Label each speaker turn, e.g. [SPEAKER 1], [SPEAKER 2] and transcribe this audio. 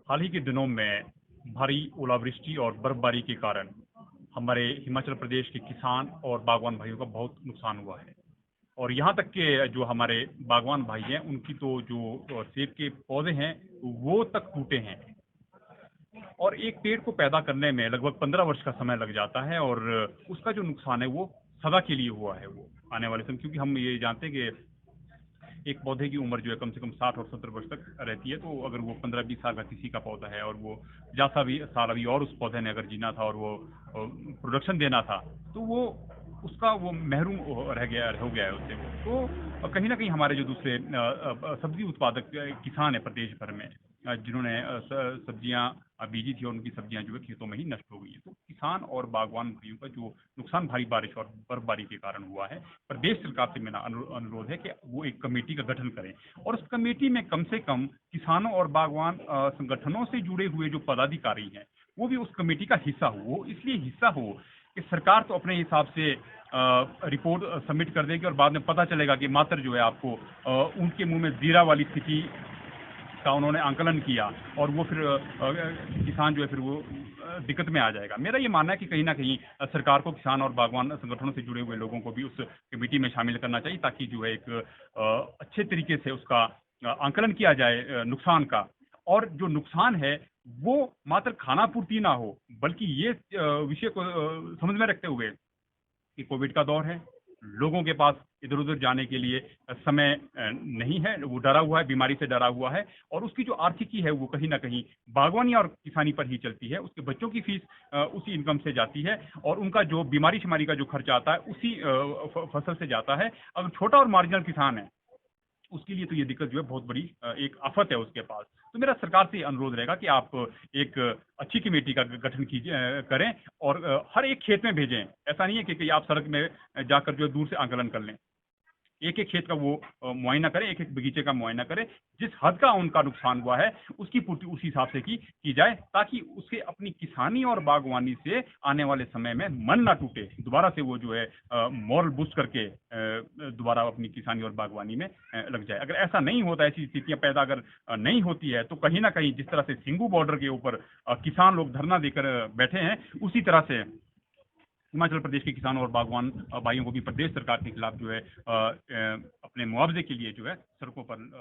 [SPEAKER 1] हाल ही के दिनों में भारी ओलावृष्टि और बर्फबारी के कारण हमारे हिमाचल प्रदेश के किसान और बागवान भाइयों का बहुत नुकसान हुआ है। और यहाँ तक के जो हमारे बागवान भाई हैं, उनकी तो जो सेब के पौधे हैं, वो तक टूटे हैं। और एक पेड़ को पैदा करने में लगभग 15 वर्ष का समय लग जाता है और उसका जो नुकसान है वो सदा के लिए हुआ है वो आने वाले समय, क्योंकि हम ये जानते हैं कि एक पौधे की उम्र जो है कम से कम 60 और 70 वर्ष तक रहती है। तो अगर वो 15-20 साल का किसी का पौधा है और वो 50 भी साल अभी और उस पौधे ने अगर जीना था और वो प्रोडक्शन देना था, तो वो उसका वो महरूम हो गया है उससे। तो कहीं ना कहीं हमारे जो दूसरे सब्जी उत्पादक किसान है प्रदेश भर में, जिन्होंने सब्जियां बीजी थी और उनकी सब्जियां जो है खेतों में ही नष्ट हो गई है। तो किसान और बागवान भाइयों का जो नुकसान भारी बारिश और बर्फबारी के कारण हुआ है, प्रदेश सरकार से मेरा अनुरोध है कि वो एक कमेटी का गठन करें और उस कमेटी में कम से कम किसानों और बागवान संगठनों से जुड़े हुए जो पदाधिकारी हैं वो भी उस कमेटी का हिस्सा हो। वो इसलिए हिस्सा हो कि सरकार तो अपने हिसाब से रिपोर्ट सबमिट कर देगी और बाद में पता चलेगा कि मात्र जो है आपको उनके मुंह में जीरा वाली स्थिति का उन्होंने आंकलन किया और वो फिर किसान जो है फिर वो दिक्कत में आ जाएगा। मेरा ये मानना है कि कहीं ना कहीं सरकार को किसान और बागवान संगठनों से जुड़े हुए लोगों को भी उस कमेटी में शामिल करना चाहिए, ताकि जो है एक अच्छे तरीके से उसका आंकलन किया जाए नुकसान का। और जो नुकसान है वो मात्र खाना पूर्ति ना हो, बल्कि ये विषय को समझ में रखते हुए कि कोविड का दौर है, लोगों के पास इधर उधर जाने के लिए समय नहीं है, वो डरा हुआ है, बीमारी से डरा हुआ है और उसकी जो आर्थिकी है वो कहीं ना कहीं बागवानी और किसानी पर ही चलती है। उसके बच्चों की फीस उसी इनकम से जाती है और उनका जो बीमारी शिमारी का जो खर्चा आता है उसी फसल से जाता है। अगर छोटा और मार्जिनल किसान है उसके लिए तो ये दिक्कत जो है बहुत बड़ी एक आफत है उसके पास। तो मेरा सरकार से अनुरोध रहेगा कि आप एक अच्छी कमेटी का गठन करें और हर एक खेत में भेजें। ऐसा नहीं है कि आप सड़क में जाकर जो दूर से आंकलन कर लें। एक एक खेत का वो मुआयना करें, एक एक बगीचे का मुआयना करें। जिस हद का उनका नुकसान हुआ है उसकी पूर्ति उसी हिसाब से की जाए, ताकि उसके अपनी किसानी और बागवानी से आने वाले समय में मन ना टूटे, दोबारा से वो जो है मॉरल बूस्ट करके दोबारा अपनी किसानी और बागवानी में लग जाए। अगर ऐसा नहीं होता, ऐसी स्थितियां पैदा अगर नहीं होती है, तो कहीं ना कहीं जिस तरह से सिंगू बॉर्डर के ऊपर किसान लोग धरना देकर बैठे हैं, उसी तरह से हिमाचल प्रदेश के किसानों और बागवान भाइयों को भी प्रदेश सरकार के खिलाफ जो है अपने मुआवजे के लिए जो है सड़कों पर